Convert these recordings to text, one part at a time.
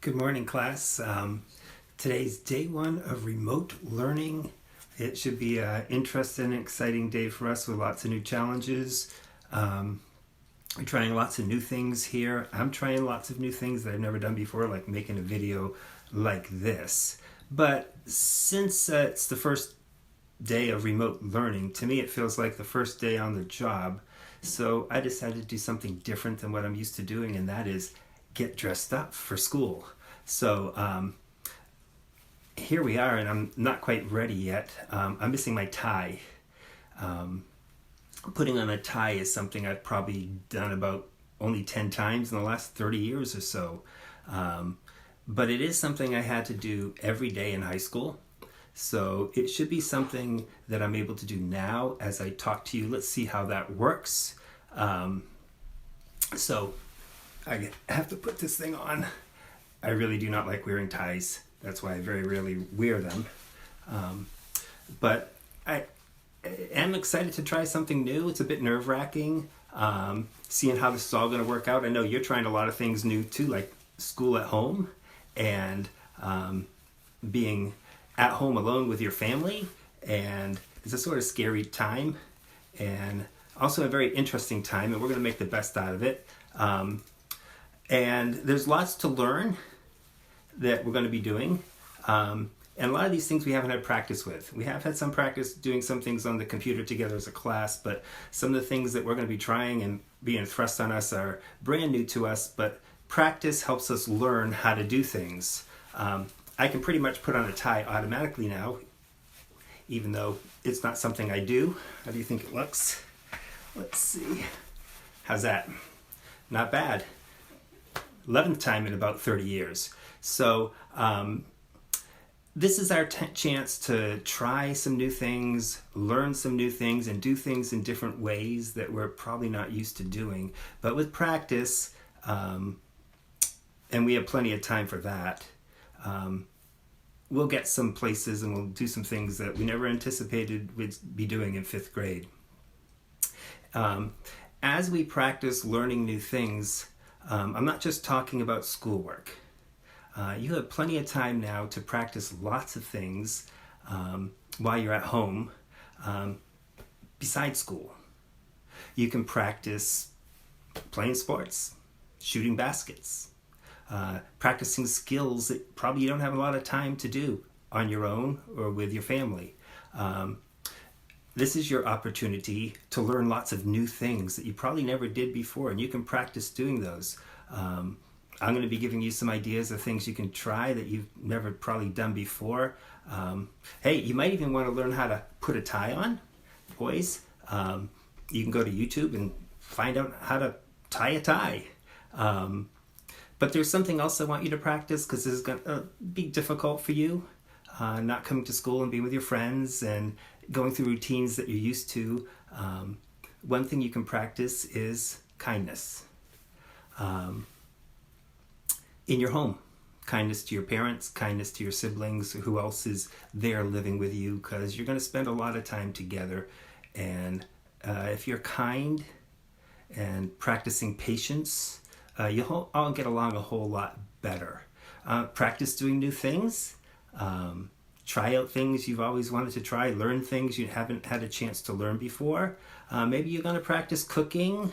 Good morning, class. Today's day one of remote learning. It should be an interesting and exciting day for us with lots of new challenges. We're trying lots of new things here. I'm trying lots of new things that I've never done before, like making a video like this. But since it's the first day of remote learning, to me it feels like the first day on the job. So I decided to do something different than what I'm used to doing, and that is get dressed up for school. So here we are, and I'm not quite ready yet. I'm missing my tie. Putting on a tie is something I've probably done about only 10 times in the last 30 years or so. But it is something I had to do every day in high school. So it should be something that I'm able to do now as I talk to you. Let's see how that works. So I have to put this thing on. I really do not like wearing ties. That's why I very rarely wear them. But I am excited to try something new. It's a bit nerve-wracking, seeing how this is all going to work out. I know you're trying a lot of things new too, like school at home and being at home alone with your family. And it's a sort of scary time and also a very interesting time, and we're going to make the best out of it. And there's lots to learn that we're going to be doing. And a lot of these things we haven't had practice with. We have had some practice doing some things on the computer together as a class, but some of the things that we're going to be trying and being thrust on us are brand new to us, but practice helps us learn how to do things. I can pretty much put on a tie automatically now, even though it's not something I do. How do you think it looks? Let's see. How's that? Not bad. 11th time in about 30 years. So this is our chance to try some new things, learn some new things, and do things in different ways that we're probably not used to doing. But with practice, and we have plenty of time for that, we'll get some places and we'll do some things that we never anticipated we'd be doing in 5th grade. As we practice learning new things, I'm not just talking about schoolwork. You have plenty of time now to practice lots of things while you're at home besides school. You can practice playing sports, shooting baskets, practicing skills that probably you don't have a lot of time to do on your own or with your family. This is your opportunity to learn lots of new things that you probably never did before, and you can practice doing those. I'm going to be giving you some ideas of things you can try that you've never probably done before. Hey, you might even want to learn how to put a tie on, boys. You can go to YouTube and find out how to tie a tie. But there's something else I want you to practice, because this is going to be difficult for you. Not coming to school and being with your friends and going through routines that you're used to. One thing you can practice is kindness. In your home, kindness to your parents, kindness to your siblings, who else is there living with you, because you're going to spend a lot of time together. And if you're kind and practicing patience, you'll all get along a whole lot better. Practice doing new things. Try out things you've always wanted to try. Learn things you haven't had a chance to learn before. Maybe you're going to practice cooking.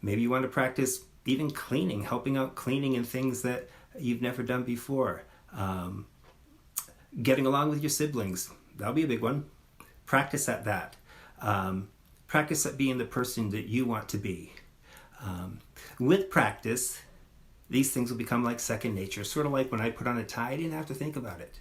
Maybe you want to practice even cleaning, helping out cleaning and things that you've never done before. Getting along with your siblings. That'll be a big one. Practice at that. Practice at being the person that you want to be. With practice, these things will become like second nature. Sort of like when I put on a tie, I didn't have to think about it.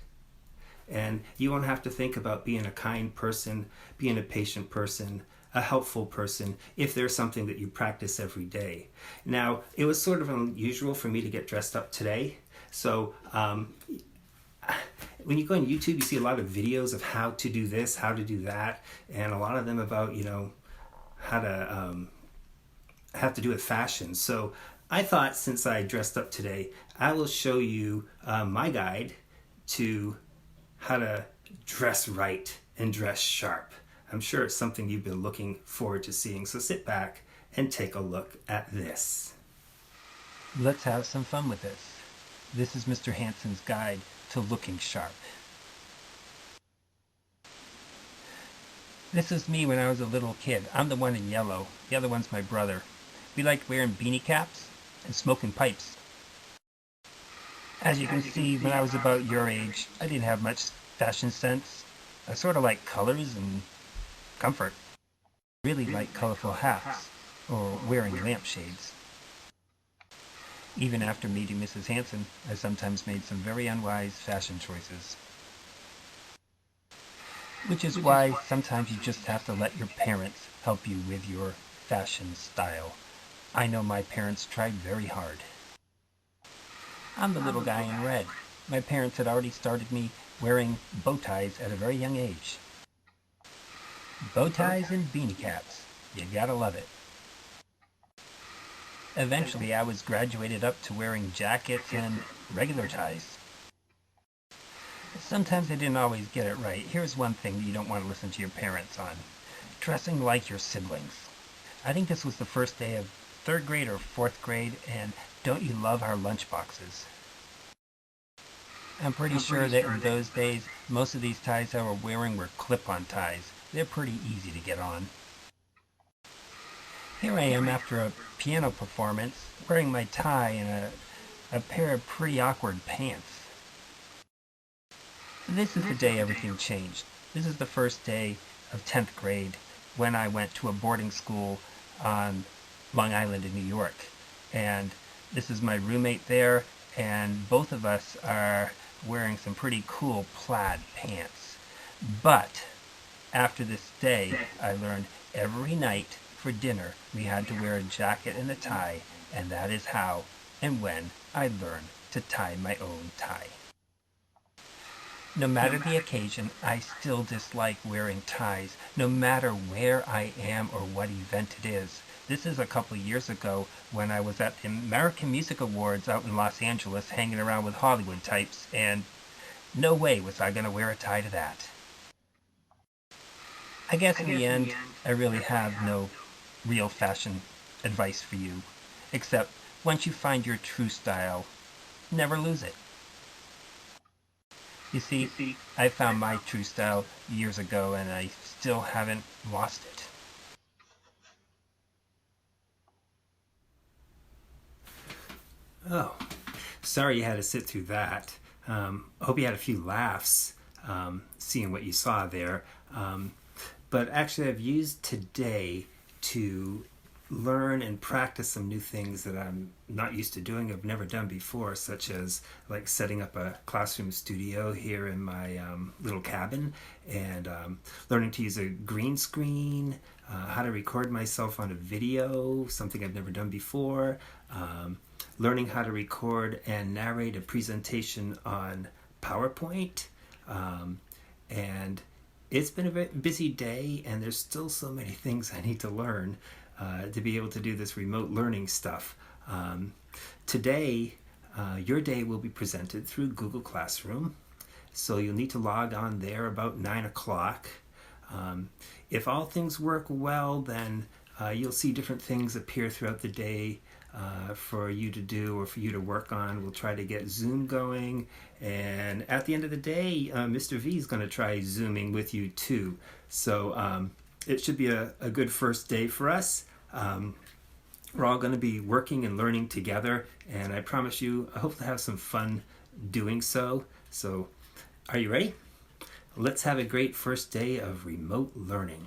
And you won't have to think about being a kind person, being a patient person, a helpful person, if there's something that you practice every day. Now, it was sort of unusual for me to get dressed up today. So when you go on YouTube, you see a lot of videos of how to do this, how to do that, and a lot of them about, how to have to do with fashion. So I thought, since I dressed up today, I will show you my guide to how to dress right and dress sharp. I'm sure it's something you've been looking forward to seeing. So sit back and take a look at this. Let's have some fun with this. This is Mr. Hansen's guide to looking sharp. This is me when I was a little kid. I'm the one in yellow. The other one's my brother. We liked wearing beanie caps and smoking pipes. As you can see, when I was about your age, I didn't have much fashion sense. I sort of liked colors and comfort. I really liked colorful hats or wearing lampshades. Even after meeting Mrs. Hansen, I sometimes made some very unwise fashion choices. Which is why sometimes you just have to let your parents help you with your fashion style. I know my parents tried very hard. I'm the little guy in red. My parents had already started me wearing bow ties at a very young age. Bow ties and beanie caps. You gotta love it. Eventually, I was graduated up to wearing jackets and regular ties. Sometimes I didn't always get it right. Here's one thing that you don't want to listen to your parents on. Dressing like your siblings. I think this was the first day of 3rd grade or 4th grade, and don't you love our lunchboxes? I'm pretty sure that in those days, most of these ties I were wearing were clip-on ties. They're pretty easy to get on. Here I am after a piano performance, wearing my tie and a pair of pretty awkward pants. This is the day everything changed. This is the first day of 10th grade when I went to a boarding school on Long Island in New York. And this is my roommate there, and both of us are wearing some pretty cool plaid pants. But after this day, I learned every night for dinner we had to wear a jacket and a tie, and that is how and when I learned to tie my own tie. No matter the occasion, I still dislike wearing ties, no matter where I am or what event it is. This is a couple of years ago when I was at the American Music Awards out in Los Angeles hanging around with Hollywood types, and no way was I going to wear a tie to that. I guess in the end, I really have no real fashion advice for you, except once you find your true style, never lose it. You see, I found my true style years ago and I still haven't lost it. Oh, sorry you had to sit through that. I hope you had a few laughs seeing what you saw there. But actually, I've used today to learn and practice some new things that I'm not used to doing, I've never done before, such as like setting up a classroom studio here in my little cabin, and learning to use a green screen, how to record myself on a video, something I've never done before, learning how to record and narrate a presentation on PowerPoint, and it's been a very busy day, and there's still so many things I need to learn to be able to do this remote learning stuff. Today, your day will be presented through Google Classroom, so you'll need to log on there about 9 o'clock. If all things work well, then you'll see different things appear throughout the day for you to do or for you to work on. We'll try to get Zoom going, and at the end of the day, Mr. V is going to try Zooming with you too. So it should be a good first day for us. We're all going to be working and learning together, and I promise you, I hope to have some fun doing so. So, are you ready? Let's have a great first day of remote learning.